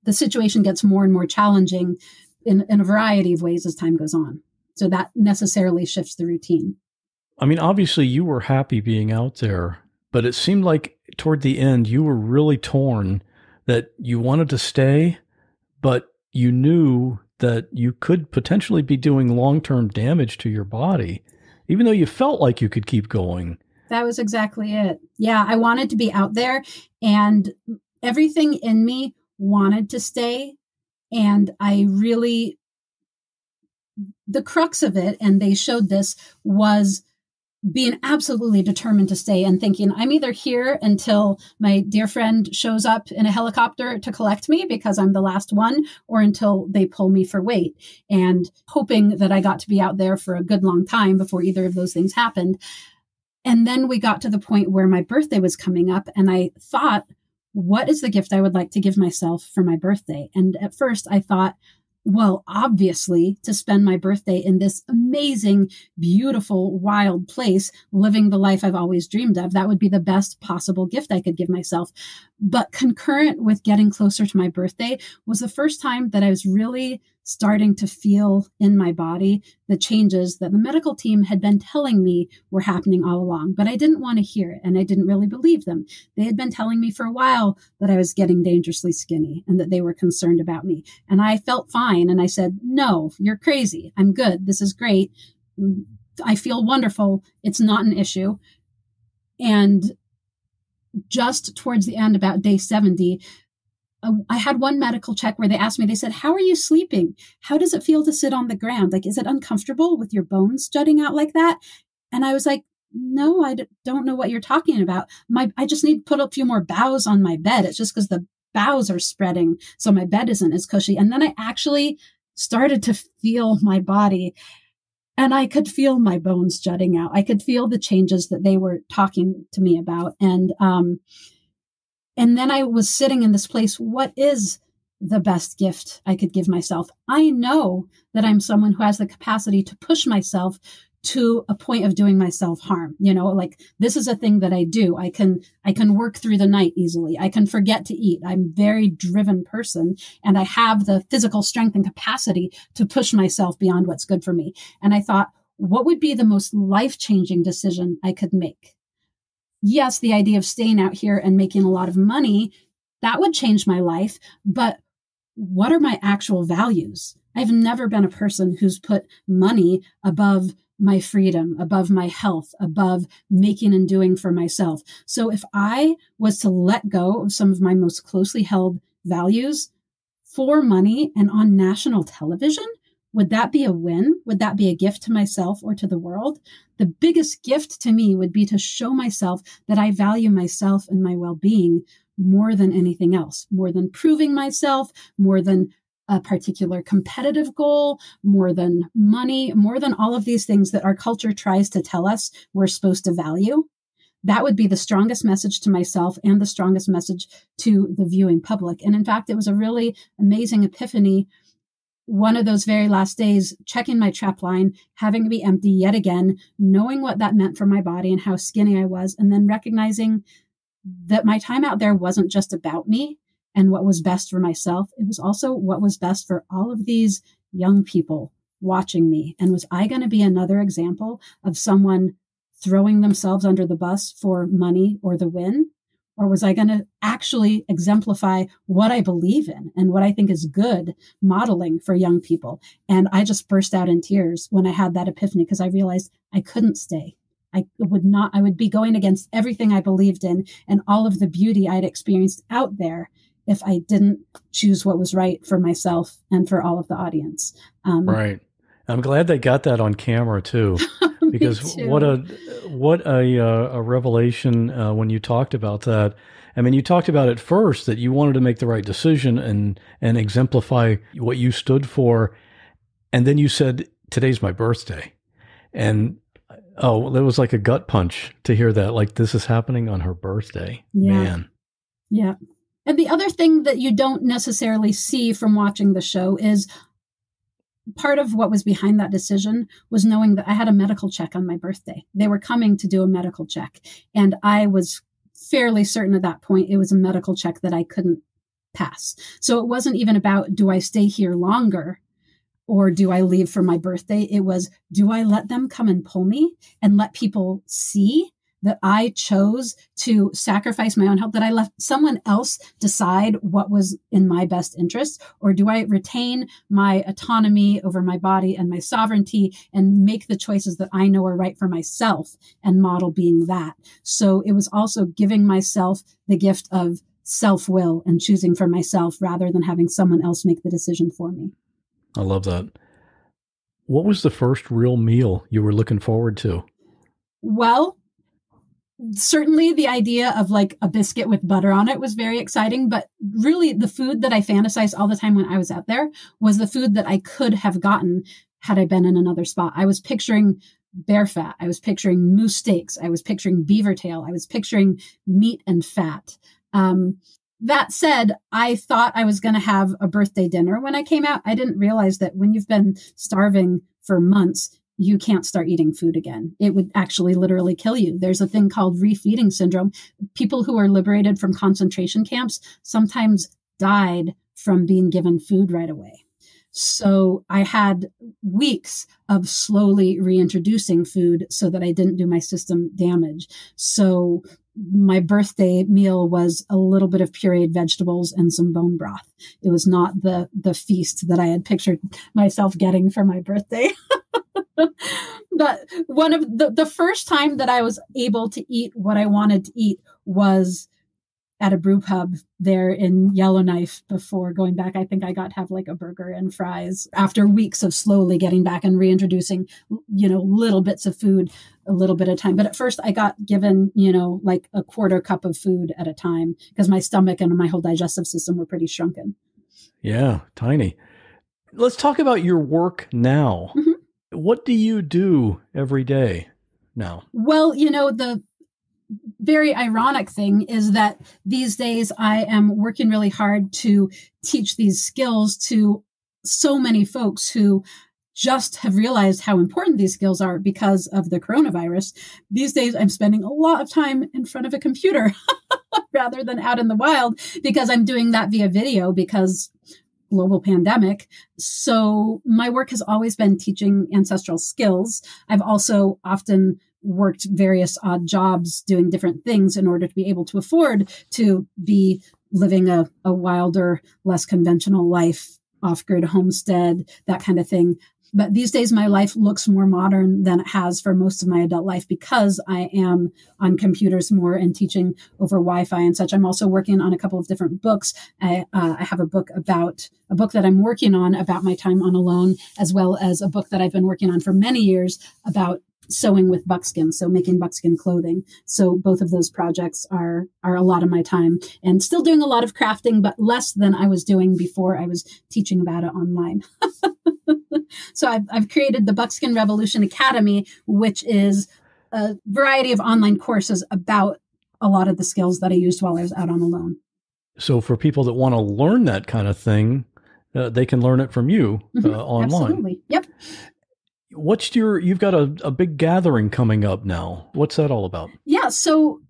Speaker 12: the situation gets more and more challenging in a variety of ways as time goes on. So that necessarily shifts the routine.
Speaker 1: I mean, obviously you were happy being out there, but it seemed like toward the end you were really torn that you wanted to stay, but you knew that you could potentially be doing long-term damage to your body, even though you felt like you could keep going.
Speaker 12: That was exactly it. Yeah, I wanted to be out there and everything in me wanted to stay. And the crux of it, and they showed this, was being absolutely determined to stay and thinking, I'm either here until my dear friend shows up in a helicopter to collect me because I'm the last one, or until they pull me for weight, and hoping that I got to be out there for a good long time before either of those things happened. And then we got to the point where my birthday was coming up and I thought, what is the gift I would like to give myself for my birthday? And at first I thought, well, obviously, to spend my birthday in this amazing, beautiful, wild place, living the life I've always dreamed of, that would be the best possible gift I could give myself. But concurrent with getting closer to my birthday was the first time that I was really starting to feel in my body the changes that the medical team had been telling me were happening all along. But I didn't want to hear it, and I didn't really believe them. They had been telling me for a while that I was getting dangerously skinny and that they were concerned about me. And I felt fine. And I said, no, you're crazy. I'm good. This is great. I feel wonderful. It's not an issue. And just towards the end, about day 70, I had one medical check where they asked me, they said, how are you sleeping? How does it feel to sit on the ground? Like, is it uncomfortable with your bones jutting out like that? And I was like, no, I don't know what you're talking about. I just need to put a few more boughs on my bed. It's just because the boughs are spreading, so my bed isn't as cushy. And then I actually started to feel my body and I could feel my bones jutting out. I could feel the changes that they were talking to me about. And then I was sitting in this place. What is the best gift I could give myself? I know that I'm someone who has the capacity to push myself to a point of doing myself harm. Like this is a thing that I do. I can work through the night easily. I can forget to eat. I'm a very driven person and I have the physical strength and capacity to push myself beyond what's good for me. And I thought, what would be the most life-changing decision I could make? Yes, the idea of staying out here and making a lot of money, that would change my life. But what are my actual values? I've never been a person who's put money above my freedom, above my health, above making and doing for myself. So if I was to let go of some of my most closely held values for money and on national television, would that be a win? Would that be a gift to myself or to the world? The biggest gift to me would be to show myself that I value myself and my well-being more than anything else, more than proving myself, more than a particular competitive goal, more than money, more than all of these things that our culture tries to tell us we're supposed to value. That would be the strongest message to myself and the strongest message to the viewing public. And in fact, it was a really amazing epiphany. One of those very last days, checking my trap line, having to be empty yet again, knowing what that meant for my body and how skinny I was, and then recognizing that my time out there wasn't just about me and what was best for myself. It was also what was best for all of these young people watching me. And was I going to be another example of someone throwing themselves under the bus for money or the win? Or was I going to actually exemplify what I believe in and what I think is good modeling for young people? And I just burst out in tears when I had that epiphany, because I realized I couldn't stay. I would be going against everything I believed in and all of the beauty I'd experienced out there if I didn't choose what was right for myself and for all of the audience.
Speaker 1: Right. I'm glad they got that on camera too, because what a revelation when you talked about that. I mean, you talked about it first that you wanted to make the right decision and exemplify what you stood for, and then you said, "Today's my birthday," and oh, that was like a gut punch to hear that. Like, this is happening on her birthday, man.
Speaker 12: Yeah. And the other thing that you don't necessarily see from watching the show is part of what was behind that decision was knowing that I had a medical check on my birthday. They were coming to do a medical check. And I was fairly certain at that point it was a medical check that I couldn't pass. So it wasn't even about, do I stay here longer or do I leave for my birthday? It was, do I let them come and pull me and let people see that I chose to sacrifice my own health, that I let someone else decide what was in my best interest? Or do I retain my autonomy over my body and my sovereignty and make the choices that I know are right for myself and model being that? So it was also giving myself the gift of self-will and choosing for myself rather than having someone else make the decision for me.
Speaker 1: I love that. What was the first real meal you were looking forward to?
Speaker 12: Well, certainly the idea of like a biscuit with butter on it was very exciting, but really the food that I fantasized all the time when I was out there was the food that I could have gotten had I been in another spot. I was picturing bear fat. I was picturing moose steaks. I was picturing beaver tail. I was picturing meat and fat. That said, I thought I was going to have a birthday dinner when I came out. I didn't realize that when you've been starving for months, you can't start eating food again. It would actually literally kill you. There's a thing called refeeding syndrome. People who are liberated from concentration camps sometimes died from being given food right away. So I had weeks of slowly reintroducing food so that I didn't do my system damage. So my birthday meal was a little bit of pureed vegetables and some bone broth. It was not the feast that I had pictured myself getting for my birthday. But one of the first time that I was able to eat what I wanted to eat was at a brew pub there in Yellowknife before going back. I think I got to have like a burger and fries after weeks of slowly getting back and reintroducing, little bits of food, a little bit at a time. But at first I got given, like a quarter cup of food at a time because my stomach and my whole digestive system were pretty shrunken.
Speaker 1: Yeah, tiny. Let's talk about your work now. Mm-hmm. What do you do every day now?
Speaker 12: Well, the very ironic thing is that these days I am working really hard to teach these skills to so many folks who just have realized how important these skills are because of the coronavirus. These days I'm spending a lot of time in front of a computer rather than out in the wild because I'm doing that via video because global pandemic. So my work has always been teaching ancestral skills. I've also often worked various odd jobs doing different things in order to be able to afford to be living a wilder, less conventional life, off-grid homestead, that kind of thing. But these days, my life looks more modern than it has for most of my adult life because I am on computers more and teaching over Wi-Fi and such. I'm also working on a couple of different books. I have a book that I'm working on about my time on Alone, as well as a book that I've been working on for many years about sewing with buckskin, so making buckskin clothing. So both of those projects are a lot of my time, and still doing a lot of crafting, but less than I was doing before I was teaching about it online. So I've created the Buckskin Revolution Academy, which is a variety of online courses about a lot of the skills that I used while I was out on Alone.
Speaker 1: So for people that want to learn that kind of thing, they can learn it from you online.
Speaker 12: Absolutely. Yep.
Speaker 1: You've got a big gathering coming up now. What's that all about?
Speaker 12: Yeah. So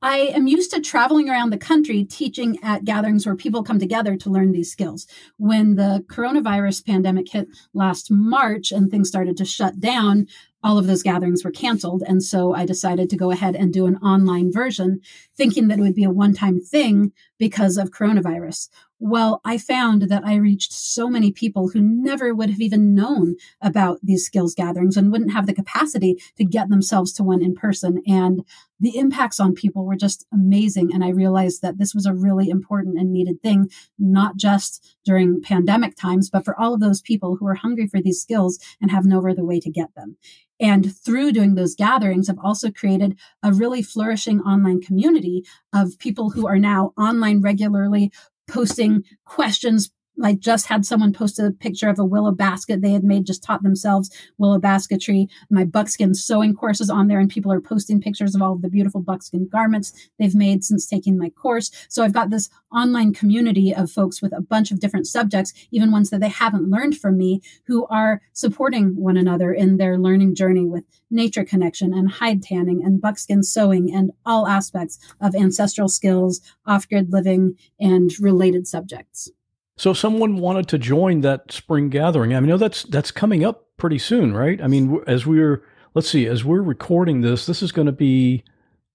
Speaker 12: I am used to traveling around the country teaching at gatherings where people come together to learn these skills. When the coronavirus pandemic hit last March and things started to shut down, all of those gatherings were canceled. And so I decided to go ahead and do an online version, thinking that it would be a one-time thing because of coronavirus. Well, I found that I reached so many people who never would have even known about these skills gatherings and wouldn't have the capacity to get themselves to one in person. And the impacts on people were just amazing. And I realized that this was a really important and needed thing, not just during pandemic times, but for all of those people who are hungry for these skills and have no other way to get them. And through doing those gatherings, I've also created a really flourishing online community of people who are now online regularly, posting questions. I just had someone post a picture of a willow basket they had made, just taught themselves willow basketry. My buckskin sewing course is on there, and people are posting pictures of all of the beautiful buckskin garments they've made since taking my course. So I've got this online community of folks with a bunch of different subjects, even ones that they haven't learned from me, who are supporting one another in their learning journey with nature connection and hide tanning and buckskin sewing and all aspects of ancestral skills, off-grid living, and related subjects.
Speaker 1: So if someone wanted to join that spring gathering, I mean, that's coming up pretty soon, right? I mean, as we're recording this is going to be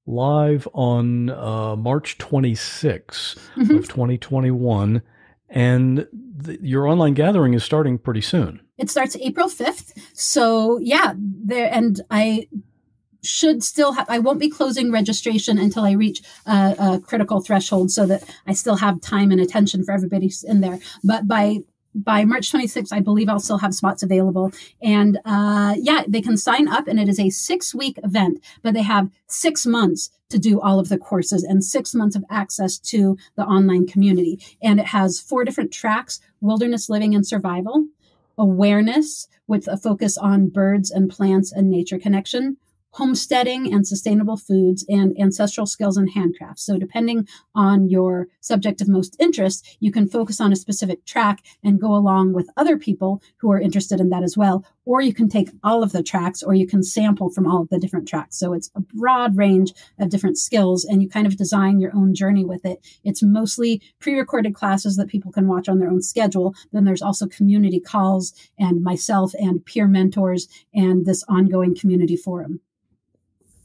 Speaker 1: live on March 26th of 2021. And your online gathering is starting pretty soon. It
Speaker 12: starts April 5th. So yeah, I should still have, I won't be closing registration until I reach a critical threshold so that I still have time and attention for everybody in there. But by March 26th, I believe I'll still have spots available. And they can sign up, and it is a 6-week event, but they have 6 months to do all of the courses and 6 months of access to the online community. And it has 4 different tracks: wilderness living and survival, awareness with a focus on birds and plants and nature connection, homesteading and sustainable foods, and ancestral skills and handcrafts. So depending on your subject of most interest, you can focus on a specific track and go along with other people who are interested in that as well. Or you can take all of the tracks, or you can sample from all of the different tracks. So it's a broad range of different skills, and you kind of design your own journey with it. It's mostly pre-recorded classes that people can watch on their own schedule. Then there's also community calls and myself and peer mentors and this ongoing community forum.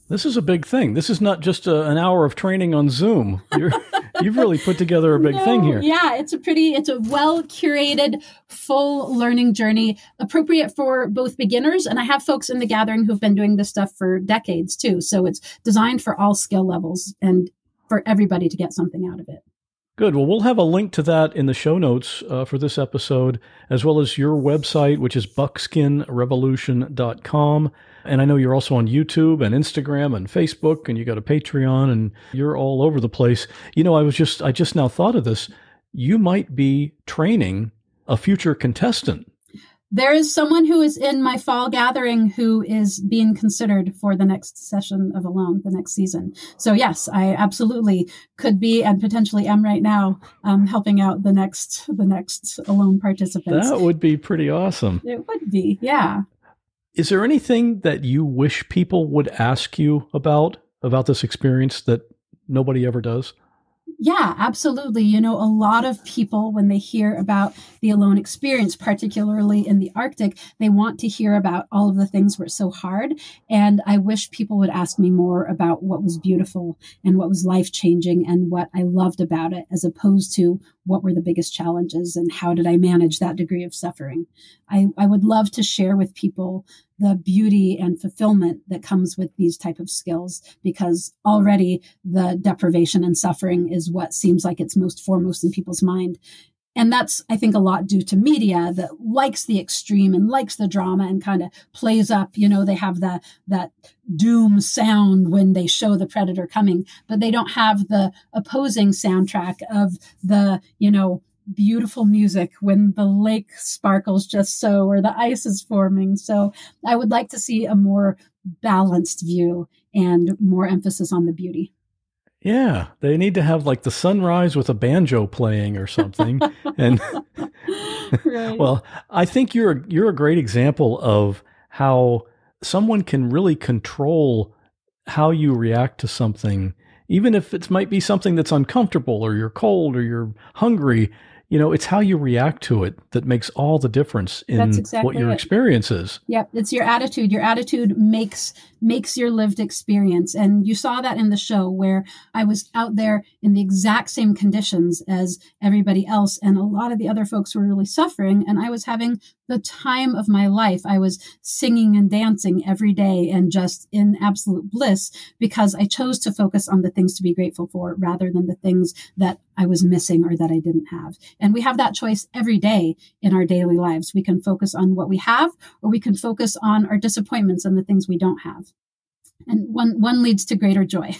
Speaker 1: This is a big thing. This is not just an hour of training on Zoom. You've really put together a big thing here.
Speaker 12: Yeah, it's a well-curated, full learning journey, appropriate for both beginners. And I have folks in the gathering who've been doing this stuff for decades too. So it's designed for all skill levels and for everybody to get something out of it.
Speaker 1: Good. Well, we'll have a link to that in the show notes for this episode, as well as your website, which is buckskinrevolution.com. And I know you're also on YouTube and Instagram and Facebook, and you got a Patreon, and you're all over the place. You know, I just now thought of this. You might be training a future contestant.
Speaker 12: There is someone who is in my fall gathering who is being considered for the next session of Alone, the next season. So yes, I absolutely could be, and potentially am right now, helping out the next Alone participants.
Speaker 1: That would be pretty awesome.
Speaker 12: It would be, yeah.
Speaker 1: Is there anything that you wish people would ask you about this experience that nobody ever does?
Speaker 12: Yeah, absolutely. You know, a lot of people, when they hear about the alone experience, particularly in the Arctic, they want to hear about all of the things where it's so hard. And I wish people would ask me more about what was beautiful and what was life-changing and what I loved about it, as opposed to what were the biggest challenges and how did I manage that degree of suffering. I would love to share with people the beauty and fulfillment that comes with these type of skills, because already the deprivation and suffering is what seems like it's most foremost in people's mind. And that's, I think, a lot due to media that likes the extreme and likes the drama and kind of plays up, you know, they have that doom sound when they show the predator coming, but they don't have the opposing soundtrack of the, you know, beautiful music when the lake sparkles just so, or the ice is forming. So I would like to see a more balanced view and more emphasis on the beauty.
Speaker 1: Yeah, they need to have like the sunrise with a banjo playing or something. And
Speaker 12: Right.
Speaker 1: Well, I think you're a great example of how someone can really control how you react to something, even if it might be something that's uncomfortable or you're cold or you're hungry. You know, it's how you react to it that makes all the difference in what your experience is.
Speaker 12: Yep, it's your attitude. Your attitude makes your lived experience. And you saw that in the show where I was out there in the exact same conditions as everybody else. And a lot of the other folks were really suffering. And I was having the time of my life. I was singing and dancing every day and just in absolute bliss because I chose to focus on the things to be grateful for rather than the things that I was missing or that I didn't have. And we have that choice every day in our daily lives. We can focus on what we have, or we can focus on our disappointments and the things we don't have. And one leads to greater joy.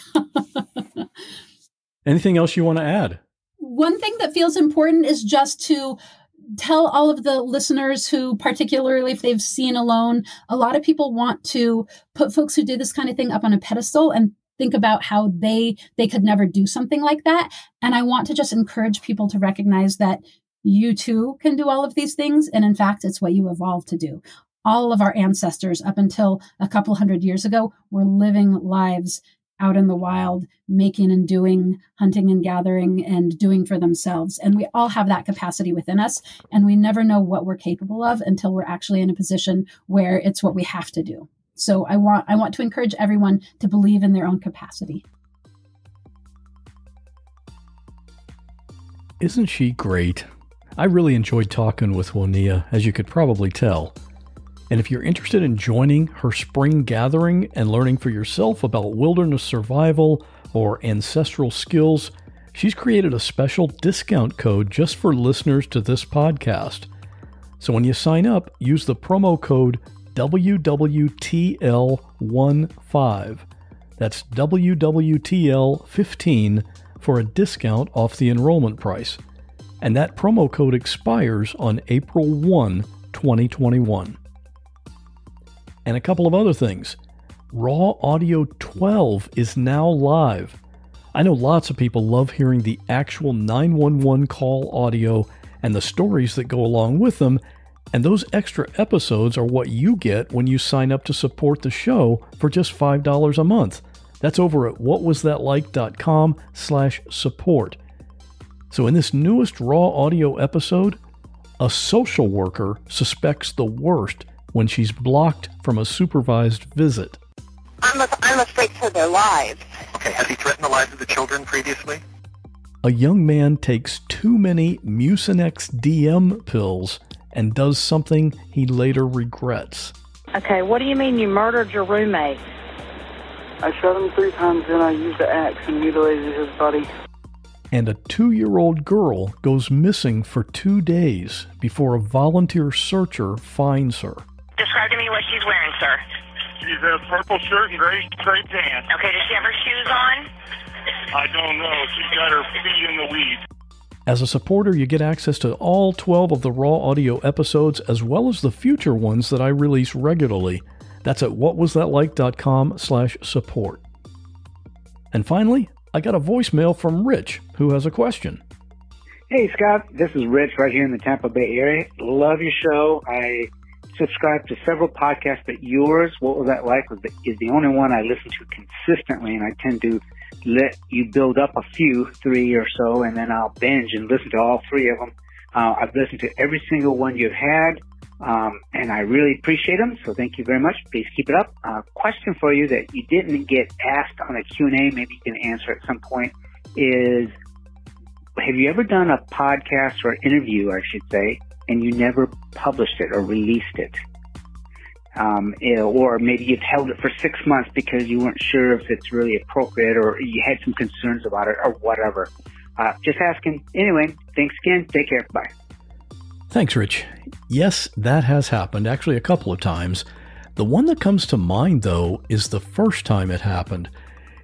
Speaker 1: Anything else you want to add?
Speaker 12: One thing that feels important is just to tell all of the listeners who, particularly if they've seen Alone, a lot of people want to put folks who do this kind of thing up on a pedestal and think about how they could never do something like that. And I want to just encourage people to recognize that you too can do all of these things. And in fact, it's what you evolved to do. All of our ancestors up until a couple hundred years ago were living lives out in the wild, making and doing, hunting and gathering and doing for themselves. And we all have that capacity within us. And we never know what we're capable of until we're actually in a position where it's what we have to do. So I want to encourage everyone to believe in their own capacity.
Speaker 1: Isn't she great? I really enjoyed talking with Woniya, as you could probably tell. And if you're interested in joining her spring gathering and learning for yourself about wilderness survival or ancestral skills, she's created a special discount code just for listeners to this podcast. So when you sign up, use the promo code WWTL15. That's WWTL15 for a discount off the enrollment price. And that promo code expires on April 1, 2021. And a couple of other things. Raw Audio 12 is now live. I know lots of people love hearing the actual 911 call audio and the stories that go along with them, and those extra episodes are what you get when you sign up to support the show for just $5 a month. That's over at whatwasthatlike.com/support. So in this newest Raw Audio episode, a social worker suspects the worst when she's blocked from a supervised visit.
Speaker 13: I'm afraid for their lives.
Speaker 14: Okay, has he threatened the lives of the children previously?
Speaker 1: A young man takes too many Mucinex DM pills and does something he later regrets.
Speaker 4: Okay, what do you mean you murdered your roommate?
Speaker 5: I shot him 3 times, then I used the axe and mutilated his body.
Speaker 1: And a 2-year-old girl goes missing for 2 days before a volunteer searcher finds her.
Speaker 13: Describe to me what she's wearing, sir.
Speaker 15: She's a purple shirt and gray pants.
Speaker 13: Okay, does she have her shoes on?
Speaker 15: I don't know. She's got her feet in the weeds.
Speaker 1: As a supporter, you get access to all 12 of the Raw Audio episodes, as well as the future ones that I release regularly. That's at whatwasthatlike.com/support. And finally, I got a voicemail from Rich, who has a question.
Speaker 16: Hey, Scott. This is Rich right here in the Tampa Bay area. Love your show. I subscribe to several podcasts, but yours, What Was That Like, is the only one I listen to consistently, and I tend to let you build up a few, 3 or so, and then I'll binge and listen to all 3 of them. I've listened to every single one you've had, and I really appreciate them, so thank you very much. Please keep it up. Question for you that you didn't get asked on a Q&A, maybe you can answer at some point, is have you ever done a podcast or interview, I should say, and you never published it or released it? Or maybe you've held it for 6 months because you weren't sure if it's really appropriate or you had some concerns about it or whatever. Just asking. Anyway, thanks again. Take care. Bye.
Speaker 1: Thanks, Rich. Yes, that has happened, actually a couple of times. The one that comes to mind, though, is the first time it happened.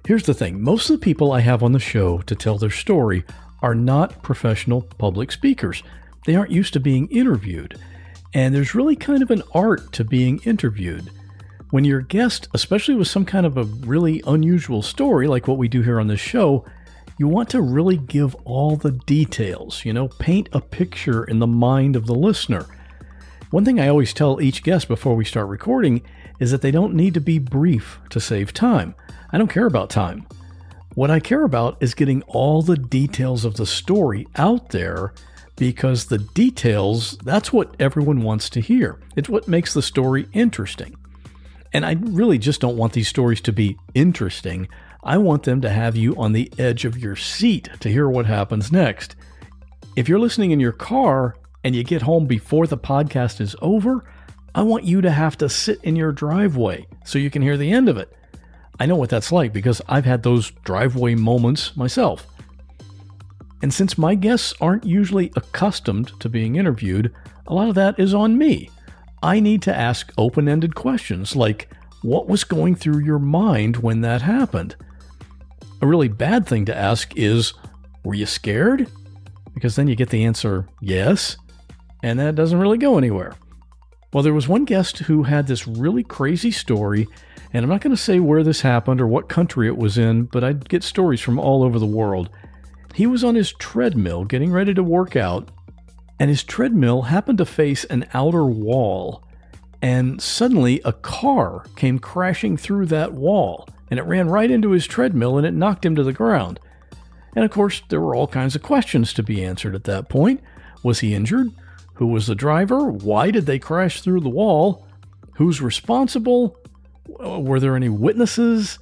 Speaker 1: Here's the thing. Most of the people I have on the show to tell their story are not professional public speakers. They aren't used to being interviewed. And there's really kind of an art to being interviewed. When you're a guest, especially with some kind of a really unusual story like what we do here on this show, you want to really give all the details, paint a picture in the mind of the listener. One thing I always tell each guest before we start recording is that they don't need to be brief to save time. I don't care about time. What I care about is getting all the details of the story out there, because the details, that's what everyone wants to hear. It's what makes the story interesting. And I really just don't want these stories to be interesting. I want them to have you on the edge of your seat to hear what happens next. If you're listening in your car and you get home before the podcast is over, I want you to have to sit in your driveway so you can hear the end of it. I know what that's like because I've had those driveway moments myself. And since my guests aren't usually accustomed to being interviewed, a lot of that is on me. I need to ask open-ended questions like, what was going through your mind when that happened? A really bad thing to ask is, were you scared? Because then you get the answer, yes, and that doesn't really go anywhere. Well, there was one guest who had this really crazy story, and I'm not going to say where this happened or what country it was in, but I get stories from all over the world. He was on his treadmill getting ready to work out, and his treadmill happened to face an outer wall, and suddenly a car came crashing through that wall, and it ran right into his treadmill and it knocked him to the ground. And of course, there were all kinds of questions to be answered at that point. Was he injured? Who was the driver? Why did they crash through the wall? Who's responsible? Were there any witnesses?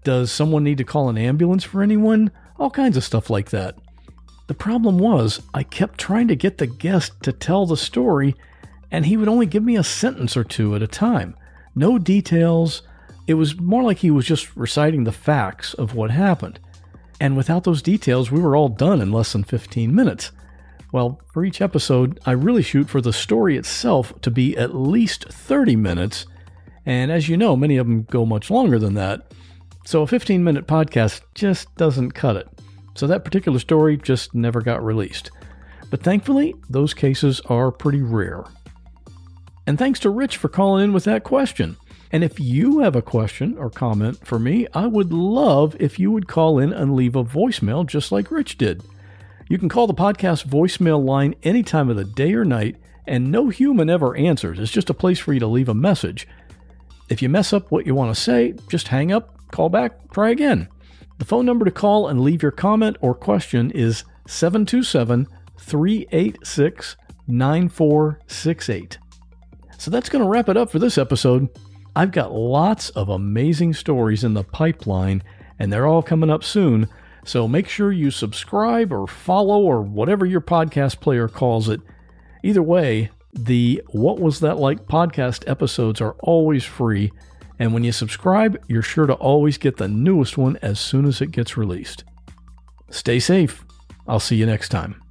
Speaker 1: Does someone need to call an ambulance for anyone? All kinds of stuff like that. The problem was, I kept trying to get the guest to tell the story, and he would only give me a sentence or two at a time. No details. It was more like he was just reciting the facts of what happened. And without those details, we were all done in less than 15 minutes. Well, for each episode, I really shoot for the story itself to be at least 30 minutes. And as you know, many of them go much longer than that. So a 15-minute podcast just doesn't cut it. So that particular story just never got released. But thankfully, those cases are pretty rare. And thanks to Rich for calling in with that question. And if you have a question or comment for me, I would love if you would call in and leave a voicemail just like Rich did. You can call the podcast voicemail line any time of the day or night, and no human ever answers. It's just a place for you to leave a message. If you mess up what you want to say, just hang up, call back, try again. The phone number to call and leave your comment or question is 727-386-9468. So that's going to wrap it up for this episode. I've got lots of amazing stories in the pipeline, and they're all coming up soon. So make sure you subscribe or follow or whatever your podcast player calls it. Either way, the What Was That Like podcast episodes are always free. And when you subscribe, you're sure to always get the newest one as soon as it gets released. Stay safe. I'll see you next time.